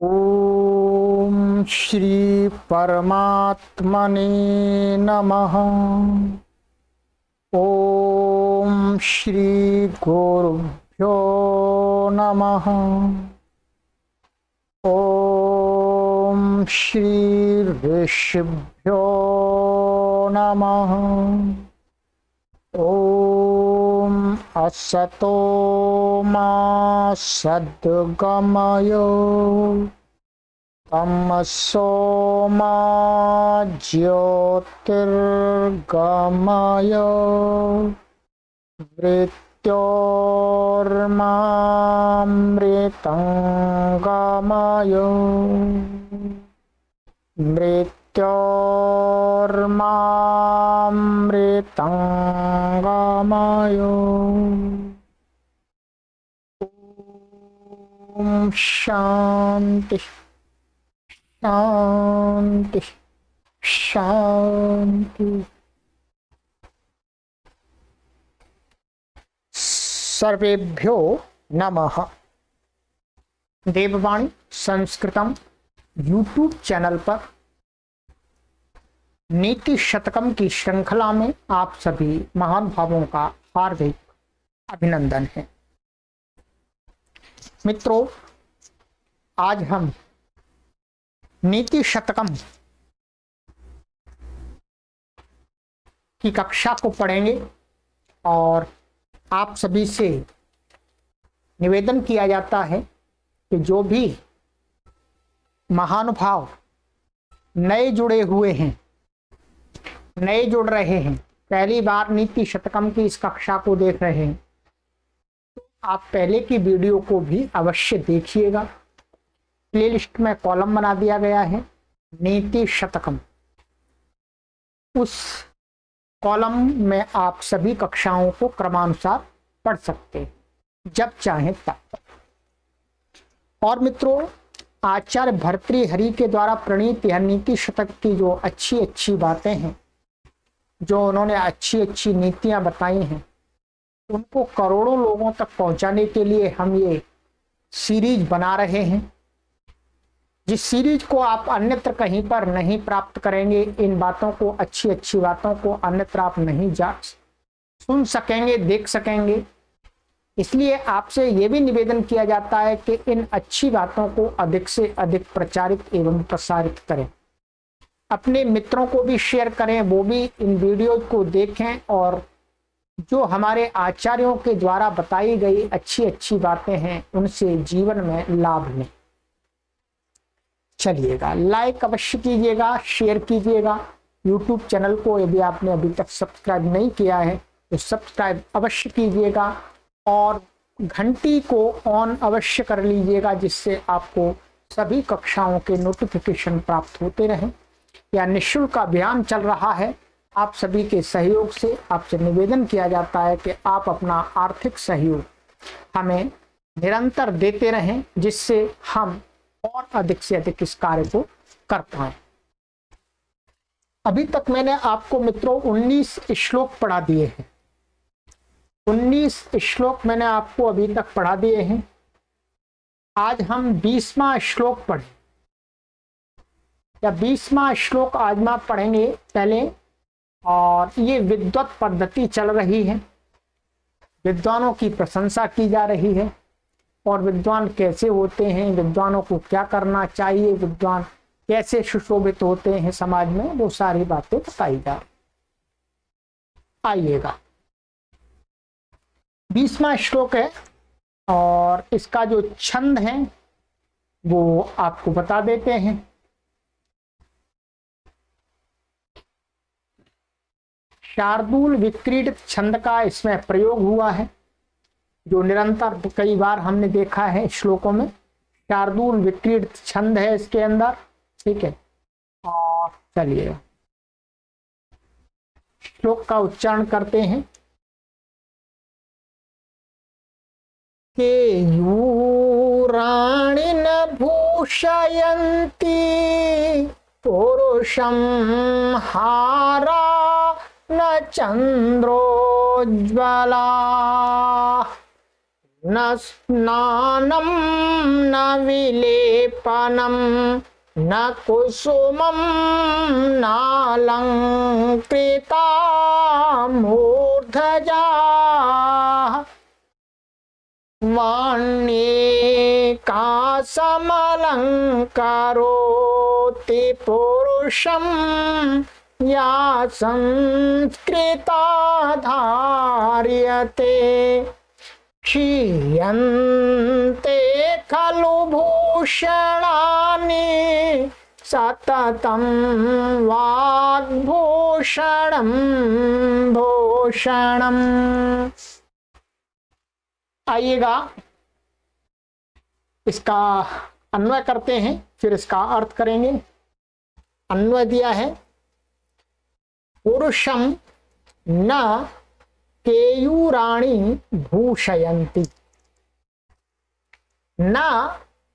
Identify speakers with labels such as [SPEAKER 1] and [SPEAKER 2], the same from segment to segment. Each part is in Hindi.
[SPEAKER 1] ओम श्री परमात्मने नमः। ओम श्री गुरुभ्यो नमः। ओम श्री ऋषिभ्यो नमः। ओम असतो मा सद्गमय तमसो मा ज्योतिर्गमय मृत्योर्मामृतंगमय मृत्योर्मामृतंगमय। ओम शांति शांति शांति। सर्वेभ्यो नमः। देववाणी संस्कृतम यूट्यूब चैनल पर नीति शतकम की श्रृंखला में आप सभी महान भावों का हार्दिक अभिनंदन है। मित्रों, आज हम नीति शतकम की कक्षा को पढ़ेंगे और आप सभी से निवेदन किया जाता है कि जो भी महानुभाव नए जुड़े हुए हैं, नए जुड़ रहे हैं, पहली बार नीति शतकम की इस कक्षा को देख रहे हैं, तो आप पहले की वीडियो को भी अवश्य देखिएगा। प्लेलिस्ट में कॉलम बना दिया गया है नीति शतकम। उस कॉलम में आप सभी कक्षाओं को क्रमानुसार पढ़ सकते हैं, जब चाहें तब। और मित्रों, आचार्य भर्तृहरि के द्वारा प्रणीत यह नीति शतक की जो अच्छी अच्छी बातें हैं, जो उन्होंने अच्छी अच्छी नीतियां बताई हैं, उनको करोड़ों लोगों तक पहुंचाने के लिए हम ये सीरीज बना रहे हैं, जिस सीरीज को आप अन्यत्र कहीं पर नहीं प्राप्त करेंगे। इन बातों को, अच्छी अच्छी बातों को अन्यत्र आप नहीं सुन सकेंगे, देख सकेंगे। इसलिए आपसे ये भी निवेदन किया जाता है कि इन अच्छी बातों को अधिक से अधिक प्रचारित एवं प्रसारित करें, अपने मित्रों को भी शेयर करें, वो भी इन वीडियो को देखें और जो हमारे आचार्यों के द्वारा बताई गई अच्छी अच्छी बातें हैं, उनसे जीवन में लाभ लें। चलिएगा, लाइक अवश्य कीजिएगा, शेयर कीजिएगा। यूट्यूब चैनल को यदि आपने अभी तक सब्सक्राइब नहीं किया है तो सब्सक्राइब अवश्य कीजिएगा और घंटी को ऑन अवश्य कर लीजिएगा, जिससे आपको सभी कक्षाओं के नोटिफिकेशन प्राप्त होते रहें। यह निःशुल्क अभियान चल रहा है। आप सभी के सहयोग से आपसे निवेदन किया जाता है कि आप अपना आर्थिक सहयोग हमें निरंतर देते रहें, जिससे हम और अधिक से अधिक इस कार्य को कर पाए। अभी तक मैंने आपको मित्रों 19 श्लोक पढ़ा दिए हैं। 19 श्लोक मैंने आपको अभी तक पढ़ा दिए हैं। आज हम 20वां श्लोक पढ़ें, या 20वां श्लोक आज हम पढ़ेंगे पहले। और ये विद्वत पद्धति चल रही है, विद्वानों की प्रशंसा की जा रही है, और विद्वान कैसे होते हैं, विद्वानों को क्या करना चाहिए, विद्वान कैसे सुशोभित होते हैं समाज में, वो सारी बातें बताई जा रही। आइएगा, 20वां श्लोक है और इसका जो छंद है वो आपको बता देते हैं। शार्दूल विक्रीडित छंद का इसमें प्रयोग हुआ है, जो निरंतर कई बार हमने देखा है श्लोकों में। शार्दूल विक्रीडित छंद है इसके अंदर, ठीक है। और चलिए श्लोक का उच्चारण करते हैं। केयूराणि न भूषयन्ति पुरुषं हारा न चंद्रोज्ज्वला न स्नानं न विलेपनं न कुसुमं नालंकृता मूर्धजा वाण्येकासमलंकरोति पुरुषं या संस्कृता धार्यते क्षीयन्ते खलु भूषणानि सततं वाग्भूषणं भूषणम्। आइएगा इसका अन्वय करते हैं, फिर इसका अर्थ करेंगे। अन्वय दिया है, पुरुषम न केयूराणि भूषयन्ति न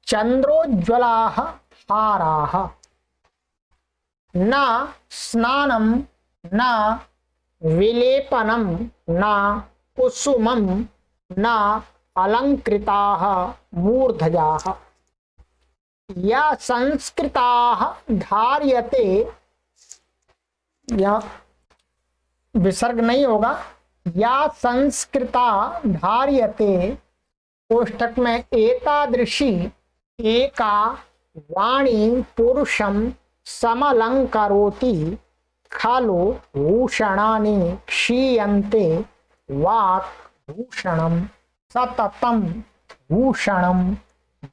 [SPEAKER 1] चंद्रोज्ज्वलाः हाराः न स्नानं न विलेपनं न कुसुमं न अलंकृताः मूर्धजाः या संस्कृताः धार्यते, या विसर्ग नहीं होगा, या संस्कृता धार्यते कोष्ठक में एतादृशी एका वाणी पुरुषम समलंकरोति खलु भूषणानि क्षीयन्ते वाक् भूषणम सततम भूषणम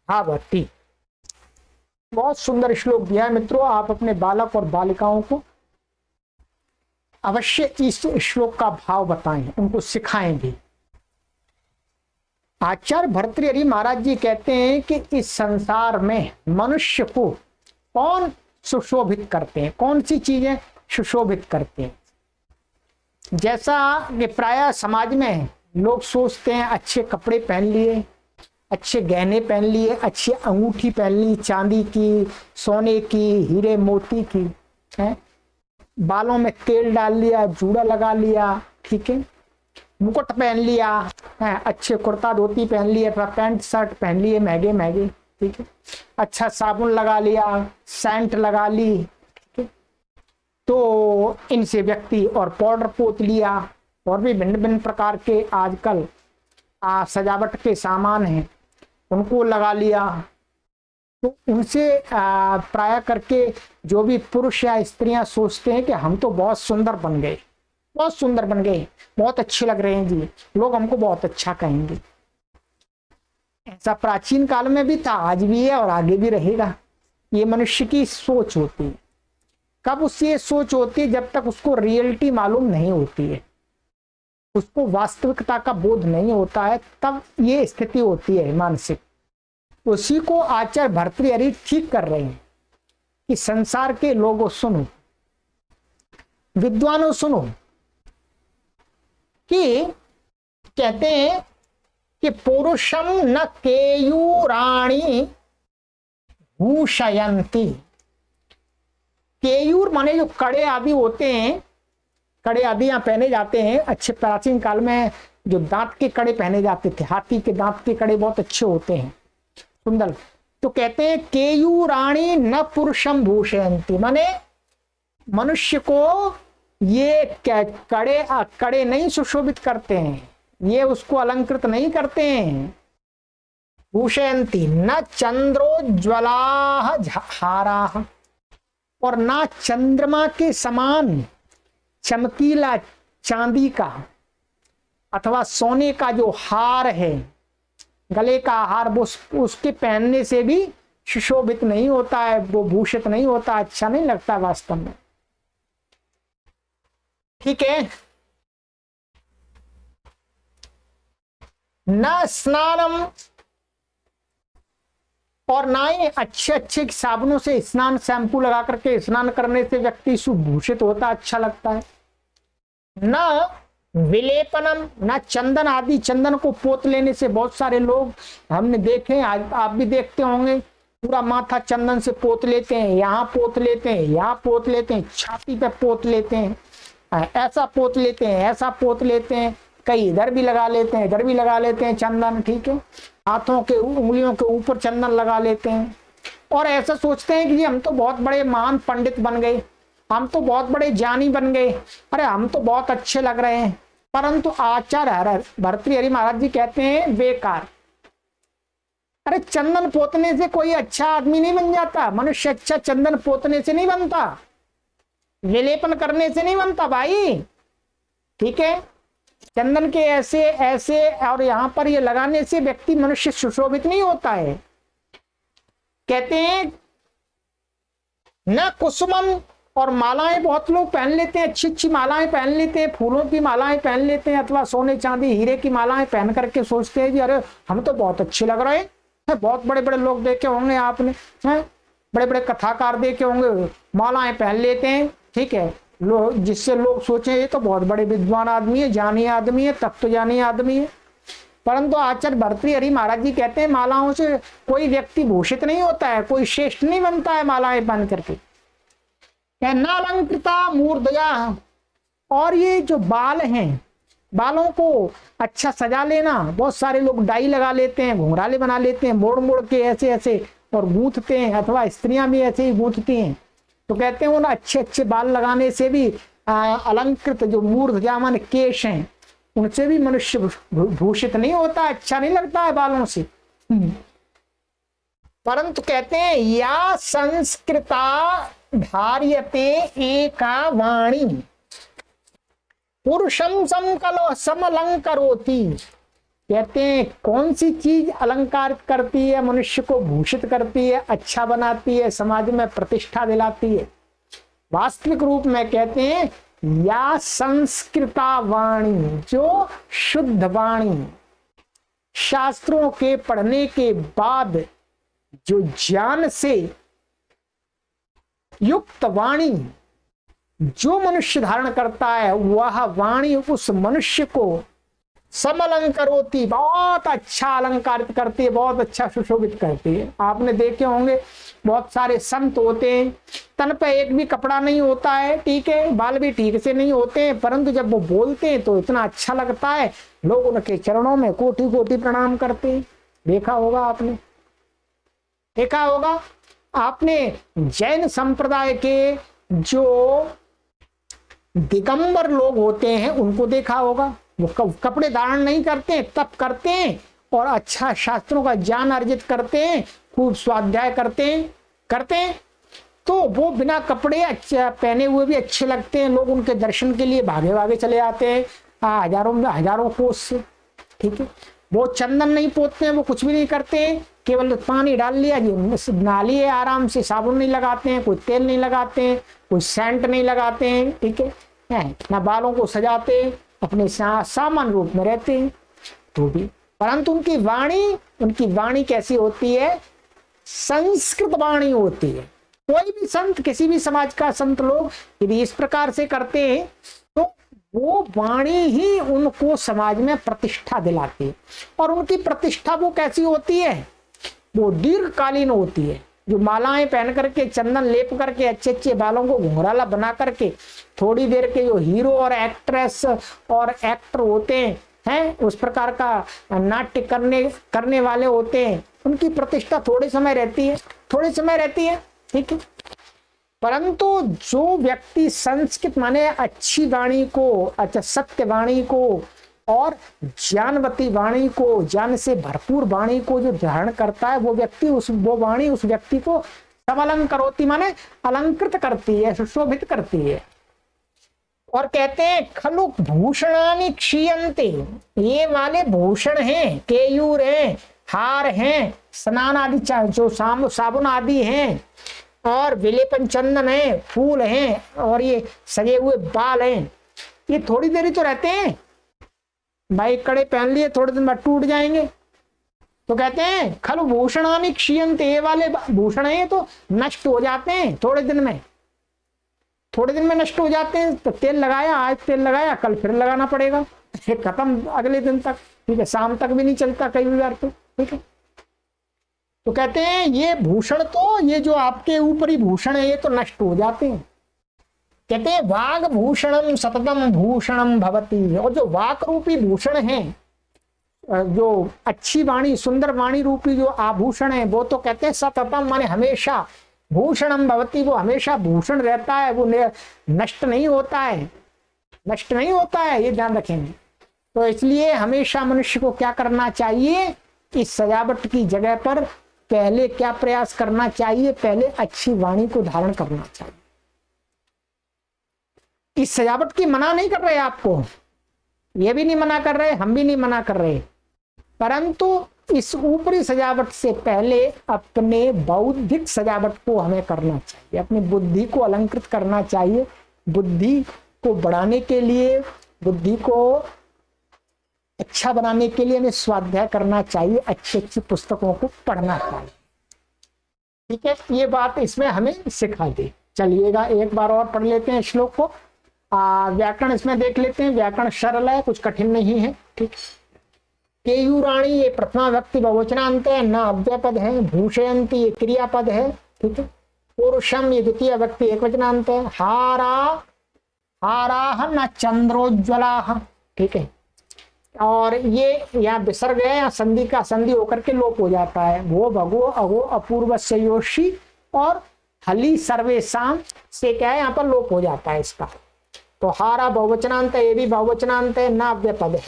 [SPEAKER 1] भवति। बहुत सुंदर श्लोक दिया है मित्रों। आप अपने बालक और बालिकाओं को अवश्य इस श्लोक का भाव बताएं, उनको सिखाएं भी। आचार्य भर्तृहरि महाराज जी कहते हैं कि इस संसार में मनुष्य को कौन सुशोभित करते हैं, कौन सी चीजें सुशोभित करते हैं। जैसा कि प्रायः समाज में लोग सोचते हैं, अच्छे कपड़े पहन लिए, अच्छे गहने पहन लिए, अच्छी अंगूठी पहन ली, चांदी की, सोने की, हीरे मोती की, है, बालों में तेल डाल लिया, जूड़ा लगा लिया, ठीक है, मुकुट पहन लिया है, अच्छे कुर्ता धोती पहन लिए, पैंट शर्ट पहन लिए महंगे महंगे, ठीक है, अच्छा साबुन लगा लिया, सेंट लगा ली, ठीक है, तो इनसे व्यक्ति और पाउडर पोत लिया, और भी भिन्न भिन्न प्रकार के आजकल सजावट के सामान हैं, उनको लगा लिया। तो उनसे प्राय करके जो भी पुरुष या स्त्रियां सोचते हैं कि हम तो बहुत सुंदर बन गए, बहुत सुंदर बन गए, बहुत अच्छे लग रहे हैं जी, लोग हमको बहुत अच्छा कहेंगे। ऐसा प्राचीन काल में भी था, आज भी है और आगे भी रहेगा। ये मनुष्य की सोच होती है। कब उसकी ये सोच होती है? जब तक उसको रियलिटी मालूम नहीं होती है, उसको वास्तविकता का बोध नहीं होता है, तब ये स्थिति होती है मानसिक। उसी को आचार्य भर्तृहरि ठीक कर रहे हैं कि संसार के लोगों सुनो, विद्वानों सुनो, कि कहते हैं कि पुरुषम न केयूराणि भूषयन्ति। केयूर माने जो कड़े आदि होते हैं, कड़े आदि यहाँ पहने जाते हैं। अच्छे प्राचीन काल में जो दांत के कड़े पहने जाते थे, हाथी के दांत के कड़े बहुत अच्छे होते हैं, सुंदर। तो कहते हैं केयूराणि न पुरुषम भूषयन्ति, माने मनुष्य को ये कड़े नहीं सुशोभित करते हैं, ये उसको अलंकृत नहीं करते हैं। भूषयन्ति न चंद्रोज्ज्वलाः हाराः, और ना चंद्रमा के समान चमकीला चांदी का अथवा सोने का जो हार है, गले का हार, वो उसके पहनने से भी सुशोभित नहीं होता है, वो भूषित नहीं होता, अच्छा नहीं लगता वास्तव में, ठीक है। न स्नानम, और ना ही अच्छे अच्छे साबुनों से स्नान, शैम्पू लगा करके स्नान करने से व्यक्ति सुभूषित होता, अच्छा लगता है। न विलेपनम, न चंदन आदि, चंदन को पोत लेने से बहुत सारे लोग हमने देखे, आज आप भी देखते होंगे, पूरा माथा चंदन से पोत लेते हैं, यहाँ पोत लेते हैं, यहाँ पोत लेते हैं, छाती पे पोत लेते हैं, ऐसा पोत लेते हैं, ऐसा पोत लेते हैं, कई इधर भी लगा लेते हैं, इधर भी लगा लेते हैं चंदन, ठीक है, हाथों के उंगलियों के ऊपर चंदन लगा लेते हैं और ऐसा सोचते हैं कि हम तो बहुत बड़े महान पंडित बन गए, हम तो बहुत बड़े ज्ञानी बन गए, अरे हम तो बहुत अच्छे लग रहे हैं। परंतु आचार्य भर्तृहरि महाराज जी कहते हैं बेकार। अरे चंदन पोतने से कोई अच्छा आदमी नहीं बन जाता, मनुष्य अच्छा चंदन पोतने से नहीं बनता, विलेपन करने से नहीं बनता भाई, ठीक है। चंदन के ऐसे ऐसे और यहां पर ये लगाने से व्यक्ति मनुष्य सुशोभित नहीं होता है। कहते हैं न कुसुमम, और मालाएं बहुत लोग पहन लेते हैं, अच्छी अच्छी मालाएं पहन लेते हैं, फूलों की मालाएं पहन लेते हैं अथवा सोने चांदी हीरे की मालाएं पहन करके सोचते हैं कि अरे हम तो बहुत अच्छे लग रहे हैं। बहुत बड़े बड़े लोग देखे होंगे आपने, बड़े बड़े कथाकार देखे होंगे, मालाएं पहन लेते हैं, ठीक है, लोग जिससे लोग सोचे ये तो बहुत बड़े विद्वान आदमी है, ज्ञानी आदमी है, तत्वज्ञानी आदमी है। परंतु आचार्य भर्तृहरि महाराज जी कहते हैं मालाओं से कोई व्यक्ति भूषित नहीं होता है, कोई श्रेष्ठ नहीं बनता है मालाएं पहन करके। नालंकृता मूर्धया, और ये जो बाल हैं, बालों को अच्छा सजा लेना, बहुत सारे लोग डाई लगा लेते हैं, घुंघराले बना लेते हैं, मोड़ मोड़ के ऐसे ऐसे और गूंथते हैं, अथवा स्त्रियां भी ऐसे ही गूंथती हैं। तो कहते हैं उन अच्छे अच्छे बाल लगाने से भी अलंकृत जो मूर्धजा माने केश हैं, उनसे भी मनुष्य भूषित नहीं होता, अच्छा नहीं लगता है बालों से। परंतु कहते हैं या संस्कृता धार्यते एका वाणी पुरुषम समकलो समलंकरोति। कहते हैं कौन सी चीज अलंकारित करती है, मनुष्य को भूषित करती है, अच्छा बनाती है, समाज में प्रतिष्ठा दिलाती है। वास्तविक रूप में कहते हैं या संस्कृता वाणी, जो शुद्ध वाणी, शास्त्रों के पढ़ने के बाद जो ज्ञान से युक्त वाणी जो मनुष्य धारण करता है, वह वाणी उस मनुष्य को समलंकरोति, बहुत अच्छा अलंकारित करती है, बहुत अच्छा सुशोभित करती है। आपने देखे होंगे बहुत सारे संत होते हैं, तन पे एक भी कपड़ा नहीं होता है, ठीक है, बाल भी ठीक से नहीं होते हैं, परंतु जब वो बोलते हैं तो इतना अच्छा लगता है, लोग उनके चरणों में कोटि कोटि प्रणाम करते हैं। देखा होगा आपने, देखा होगा आपने जैन संप्रदाय के जो दिगंबर लोग होते हैं उनको देखा होगा, वो कपड़े धारण नहीं करते, तप करते हैं और अच्छा शास्त्रों का ज्ञान अर्जित करते हैं, खूब स्वाध्याय करते हैं, तो वो बिना कपड़े अच्छा पहने हुए भी अच्छे लगते हैं। लोग उनके दर्शन के लिए भागे भागे चले आते हैं, हजारों कोस से, ठीक है। वो चंदन नहीं पोतते हैं, वो कुछ भी नहीं करते हैं, केवल पानी डाल लिया जी, नहा लिए आराम से, साबुन नहीं लगाते हैं, कोई तेल नहीं लगाते हैं, कोई सेंट नहीं लगाते हैं, ठीक है, ना बालों को सजाते हैं, अपने सामान्य रूप में रहते हैं तो भी। परंतु उनकी वाणी कैसी होती है, संस्कृत वाणी होती है। कोई भी संत, किसी भी समाज का संत लोग यदि इस प्रकार से करते हैं तो वो वाणी ही उनको समाज में प्रतिष्ठा दिलाती है। और उनकी प्रतिष्ठा वो कैसी होती है, वो दीर्घकालीन होती है। जो मालाएं पहन करके, चंदन लेप करके, अच्छे अच्छे बालों को घुंघराला बना करके थोड़ी देर के जो हीरो और एक्ट्रेस और एक्टर होते हैं, उस प्रकार का नाट्य करने वाले होते हैं, उनकी प्रतिष्ठा थोड़े समय रहती है, ठीक है। परंतु जो व्यक्ति संस्कृत माने अच्छी वाणी को, अच्छा सत्य वाणी को और ज्ञानवती वाणी को, ज्ञान से भरपूर वाणी को जो धारण करता है, वो वाणी उस व्यक्ति को समलंकरोति माने अलंकृत करती है, सुशोभित करती है। और कहते हैं खलु भूषणानि क्षीयन्ते, ये वाले भूषण हैं, केयूर हैं, हार हैं, स्नान आदि जो साबुन आदि हैं, और विलेपन चंदन है, फूल हैं, और ये सजे हुए बाल हैं, ये थोड़ी देर ही तो रहते हैं भाई। कड़े पहन लिए, थोड़े दिन बाद टूट जाएंगे। तो कहते हैं खलु भूषणानि क्षीयन्ते, ये वाले भूषण हैं तो नष्ट हो जाते हैं थोड़े दिन में नष्ट हो जाते हैं। तो तेल लगाया, आज तेल लगाया, कल फिर लगाना पड़ेगा, खत्म अगले दिन तक, ठीक है, शाम तक भी नहीं चलता कई बार तो, ठीक है। तो कहते हैं ये भूषण तो, ये जो आपके ऊपर ही भूषण है, ये तो नष्ट हो जाते हैं, कहते हैं वाग भूषणम सततम भूषणम भवती। और जो वाक रूपी भूषण है, जो अच्छी वाणी सुंदर वाणी रूपी जो आभूषण है, वो तो कहते हैं सततम माने हमेशा, भूषणम भवती वो हमेशा भूषण रहता है, वो नष्ट नहीं होता है, नष्ट नहीं होता है, ये ध्यान रखेंगे। तो इसलिए हमेशा मनुष्य को क्या करना चाहिए, इस सजावट की जगह पर पहले क्या प्रयास करना चाहिए, पहले अच्छी वाणी को धारण करना चाहिए। इस सजावट की मना नहीं कर रहे आपको, ये भी नहीं मना कर रहे, हम भी नहीं मना कर रहे, परंतु इस ऊपरी सजावट से पहले अपने बौद्धिक सजावट को हमें करना चाहिए, अपनी बुद्धि को अलंकृत करना चाहिए। बुद्धि को बढ़ाने के लिए, बुद्धि को अच्छा बनाने के लिए हमें स्वाध्याय करना चाहिए, अच्छी अच्छी पुस्तकों को पढ़ना चाहिए। ठीक है, ये बात इसमें हमें सिखा दी। चलिएगा एक बार और पढ़ लेते हैं श्लोक को। व्याकरण इसमें देख लेते हैं। व्याकरण सरल है, कुछ कठिन नहीं है। ठीक, केयूराणी ये प्रथमा व्यक्ति बहुवचनांत है, न अव्ययपद है। भूषयंती ये क्रियापद है। ठीक है, पुरुषम ये द्वितीय व्यक्ति एकवचनांत है। हारा हाराह न चंद्रोज्वलाह। ठीक है, और ये यहाँ विसर्ग है, या संधि का संधि होकर के लोप हो जाता है। वो भगो अगो अपूर्वस्य योषी और हली सर्वेशाम से क्या है, यहाँ पर लोप हो जाता है इसका। तो हारा बहुवचनांत है, ये भी बहुवचनांत है। न अव्यपद है,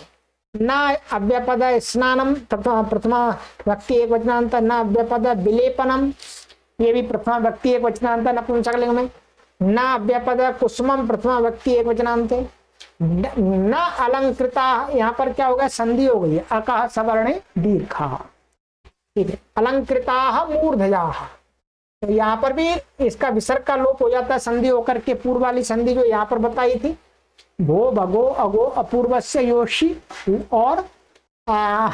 [SPEAKER 1] न अव्यपद है। स्नानम प्रथमा व्यक्ति एक वचनांत, न अव्यपद। विलेपनम ये भी प्रथमा व्यक्ति एक वचनांत नपुंसकलिंग में, न अव्यपद। कुसुमम प्रथमा व्यक्ति एक वचनांत। न अलंकृता यहाँ पर क्या हो गया, संधि हो गई है। अकः सवर्णे दीर्घा। ठीक है, अलंकृता मूर्धजा। तो यहाँ पर भी इसका विसर्ग का लोप हो जाता है संधि होकर के। पूर्व वाली संधि जो यहाँ पर बताई थी, भो भगो अगो अपूर्वस्य योषी और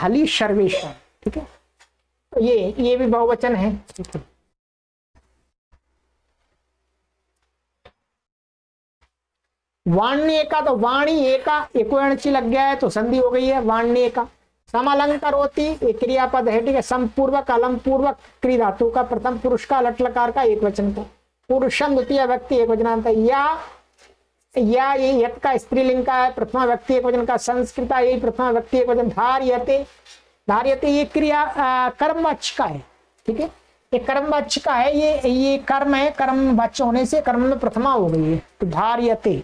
[SPEAKER 1] हली सर्वेशम। ठीक है, तो ये भी बहुवचन है। वाण्य का, तो वाणी एका एकोणची लग गया है तो संधि हो गई है वाण्य का। समलंकार होती एक क्रियापद है। ठीक है, समपूर्वक अलम पूर्वक क्री धातु का प्रथम पुरुष का लट लकार का एक वचन का। पुरुषम द्वितीय व्यक्ति एक वचनांत। या ये यत का स्त्रीलिंग का है, प्रथमा व्यक्ति एक वचन का। संस्कृता यही प्रथमा व्यक्ति एक वचन। धार्यते धार्यते ये क्रिया कर्मवाच्य का है। ठीक है, ये कर्मवाच्य का है, ये कर्म है, कर्मवाच्य होने से कर्म में प्रथमा हो गई है। तो धार्यते,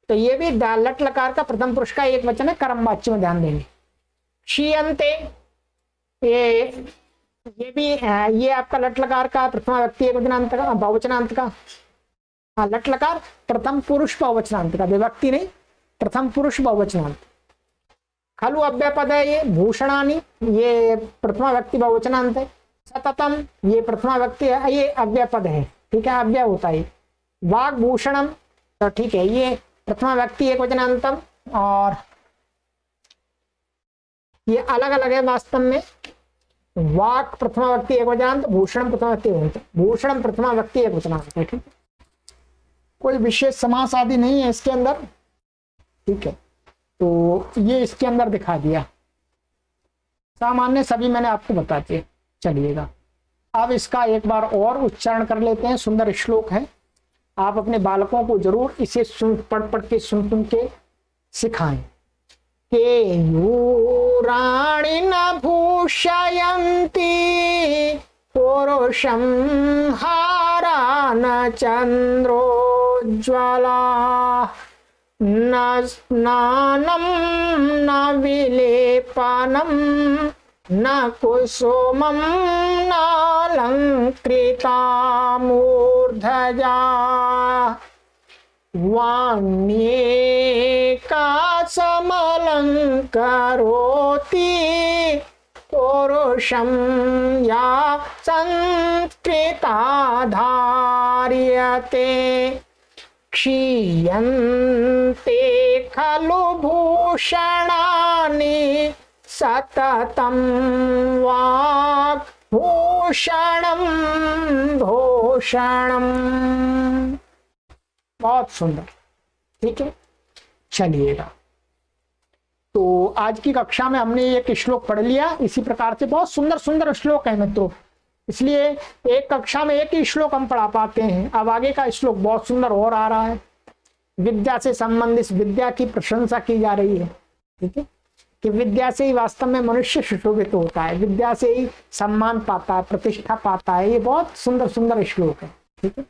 [SPEAKER 1] तो ये भी लट लकार का प्रथम पुरुष का एक वचन है, कर्मवाच्य में ध्यान देंगे। क्षीयन्ते ये भी ये आपका लट लकार का प्रथमा व्यक्ति एक वचनांत का, बहुवचनांत का। हाँ, लट लकार प्रथम पुरुष बहुवचनांत का, विभक्ति नहीं, प्रथम पुरुष बहुवचनांत। खलु अव्ययपद है ये। भूषणानि ये प्रथमा व्यक्ति बहुवचनांत है। सततम ये प्रथमा व्यक्ति है, ये अव्ययपद है। ठीक है, अव्यय होता है। वाग भूषणम, तो ठीक है, ये प्रथमा व्यक्ति एक वचनांतम, और ये अलग अलग है वास्तव में। वाक प्रथमा व्यक्ति एक वचनांत, भूषण प्रथमा व्यक्ति एक, भूषण प्रथमा व्यक्ति एक वचनांत है। ठीक, कोई विशेष समास आदि नहीं है इसके अंदर। ठीक है, तो ये इसके अंदर दिखा दिया, सामान्य सभी मैंने आपको बता दिए। चलिएगा अब इसका एक बार और उच्चारण कर लेते हैं। सुंदर श्लोक है, आप अपने बालकों को जरूर इसे पढ़ के सुन के सिखाएं। केयूराणि न भूषयन्ति पुरुषं हारा न चंद्रोज्ज्वला। न स्नानं न विलेपनं न कुसुमं नालंकृता मूर्धजा। वाण्येका समलंकरोति पुरुषं या संस्कृता धार्यते। क्षीयन्ते खलु भूषणानि सततं वाक् भूषणं भूषणम्। बहुत सुंदर। ठीक है, चलिएगा तो आज की कक्षा में हमने एक श्लोक पढ़ लिया। इसी प्रकार से बहुत सुंदर सुंदर श्लोक है मित्रों, इसलिए एक कक्षा में एक ही श्लोक हम पढ़ा पाते हैं। अब आगे का श्लोक बहुत सुंदर और आ रहा है। विद्या से संबंधित विद्या की प्रशंसा की जा रही है, ठीक है, कि विद्या से ही वास्तव में मनुष्य सुशोभित होता है, विद्या से ही सम्मान पाता है, प्रतिष्ठा पाता है। ये बहुत सुंदर सुंदर श्लोक है, ठीक है।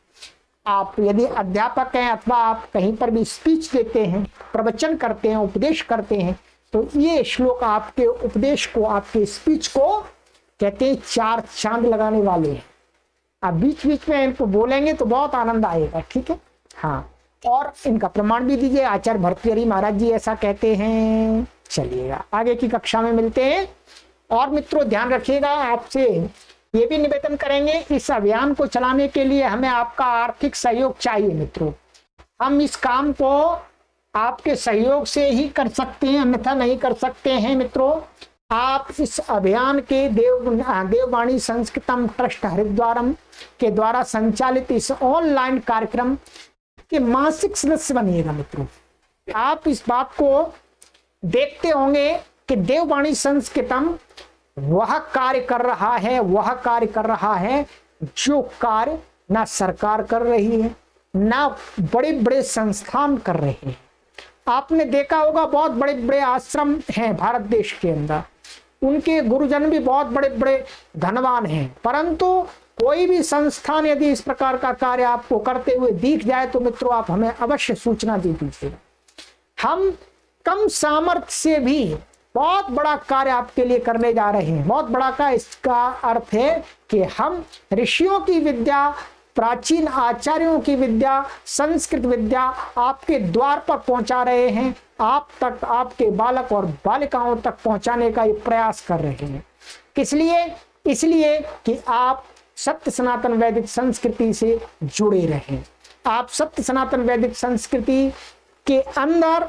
[SPEAKER 1] आप यदि अध्यापक हैं अथवा आप कहीं पर भी स्पीच देते हैं, प्रवचन करते हैं, उपदेश करते हैं, तो ये श्लोक आपके उपदेश को, आपके स्पीच को कहते हैं 4 चांद लगाने वाले हैं। आप बीच बीच में इनको बोलेंगे तो बहुत आनंद आएगा, ठीक है। हाँ, और इनका प्रमाण भी दीजिए। आचार्य भर्तृहरि महाराज जी ऐसा कहते हैं। चलिएगा, आगे की कक्षा में मिलते हैं। और मित्रों ध्यान रखिएगा, आपसे ये भी निवेदन करेंगे, इस अभियान को चलाने के लिए हमें आपका आर्थिक सहयोग चाहिए मित्रों। हम इस काम को आपके सहयोग से ही कर सकते हैं, अन्यथा नहीं कर सकते हैं मित्रों। आप इस अभियान के देववाणी संस्कृतम ट्रस्ट हरिद्वारम के द्वारा संचालित इस ऑनलाइन कार्यक्रम के मासिक सदस्य बनिएगा मित्रों। आप इस बात को देखते होंगे कि देववाणी संस्कृतम वह कार्य कर रहा है जो कार्य ना सरकार कर रही है, ना बड़े बड़े संस्थान कर रहे हैं। आपने देखा होगा बहुत बड़े बड़े आश्रम हैं भारत देश के अंदर, उनके गुरुजन भी बहुत बड़े बड़े धनवान हैं, परंतु कोई भी संस्थान यदि इस प्रकार का कार्य आपको करते हुए दिख जाए तो मित्रों आप हमें अवश्य सूचना दे दीजिएगा। हम कम सामर्थ्य से भी बहुत बड़ा कार्य आपके लिए करने जा रहे हैं। बहुत बड़ा का इसका अर्थ है कि हम ऋषियों की विद्या, प्राचीन आचार्यों की विद्या, संस्कृत विद्या आपके द्वार पर पहुंचा रहे हैं, आप तक, आपके बालक और बालिकाओं तक पहुंचाने का ये प्रयास कर रहे हैं। किस लिए? इसलिए कि आप सत्य सनातन वैदिक संस्कृति से जुड़े रहें। आप सत्य सनातन वैदिक संस्कृति के अंदर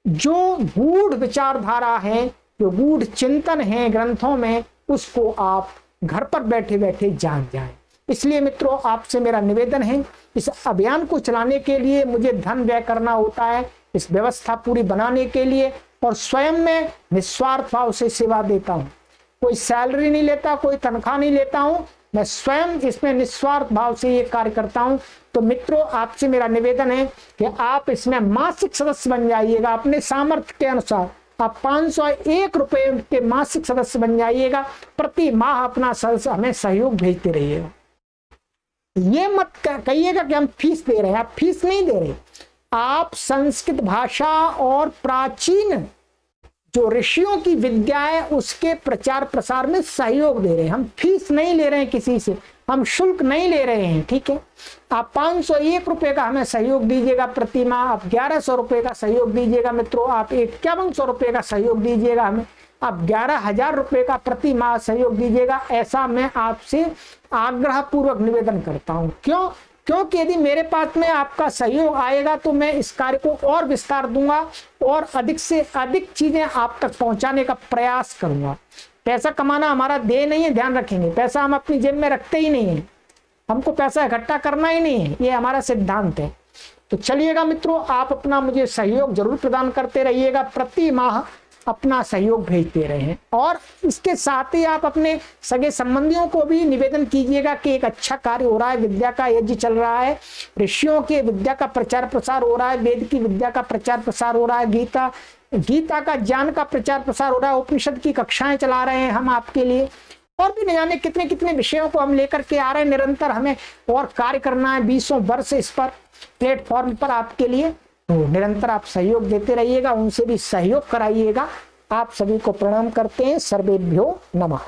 [SPEAKER 1] जो गूढ़ विचारधारा है, जो गूढ़ चिंतन है ग्रंथों में, उसको आप घर पर बैठे बैठे जान जाएं। इसलिए मित्रों आपसे मेरा निवेदन है, इस अभियान को चलाने के लिए मुझे धन व्यय करना होता है, इस व्यवस्था पूरी बनाने के लिए, और स्वयं में निस्वार्थ भाव से सेवा देता हूँ। कोई सैलरी नहीं लेता, कोई तनख्वाह नहीं लेता हूँ, मैं स्वयं इसमें निस्वार्थ भाव से ये कार्य करता हूँ। तो मित्रों आपसे मेरा निवेदन है कि आप इसमें मासिक सदस्य बन जाइएगा। अपने सामर्थ्य के अनुसार आप 501 रुपए के मासिक सदस्य बन जाइएगा। प्रति माह अपना हमें सहयोग भेजते रहिएगा। ये मत कहिएगा कि हम फीस दे रहे हैं, आप फीस नहीं दे रहे, आप संस्कृत भाषा और प्राचीन जो ऋषियों की विद्या है उसके प्रचार प्रसार में सहयोग दे रहे हैं। हम फीस नहीं ले रहे हैं किसी से, हम शुल्क नहीं ले रहे हैं, ठीक है। आप 501 रुपए का हमें सहयोग दीजिएगा प्रति माह, आप 1100 रुपए का सहयोग दीजिएगा मित्रों, आप 5100 रुपए का सहयोग दीजिएगा हमें, आप 11,000 रुपए का प्रति माह सहयोग दीजिएगा। ऐसा मैं आपसे आग्रह पूर्वक निवेदन करता हूं। क्यों? क्योंकि यदि मेरे पास में आपका सहयोग आएगा तो मैं इस कार्य को और विस्तार दूंगा और अधिक से अधिक चीजें आप तक पहुंचाने का प्रयास करूंगा। पैसा कमाना हमारा ध्येय नहीं है, ध्यान रखेंगे। पैसा हम अपनी जेब में रखते ही नहीं है, हमको पैसा इकट्ठा करना ही नहीं है, ये हमारा सिद्धांत है। तो चलिएगा मित्रों, आप अपना मुझे सहयोग जरूर प्रदान करते रहिएगा, प्रति माह अपना सहयोग भेजते रहें। और इसके साथ ही आप अपने सगे संबंधियों को भी निवेदन कीजिएगा कि एक अच्छा कार्य हो रहा है, विद्या का यज्ञ चल रहा है, ऋषियों के विद्या का प्रचार प्रसार हो रहा है, वेद की विद्या का प्रचार प्रसार हो रहा है, गीता का ज्ञान का प्रचार प्रसार हो रहा है, उपनिषद की कक्षाएं चला रहे हैं हम आपके लिए, और भी न जाने कितने कितने विषयों को हम लेकर के आ रहे हैं। निरंतर हमें और कार्य करना है, 20 वर्ष इस पर प्लेटफॉर्म पर आपके लिए। तो निरंतर आप सहयोग देते रहिएगा, उनसे भी सहयोग कराइएगा। आप सभी को प्रणाम करते हैं। सर्वेभ्यो नमः।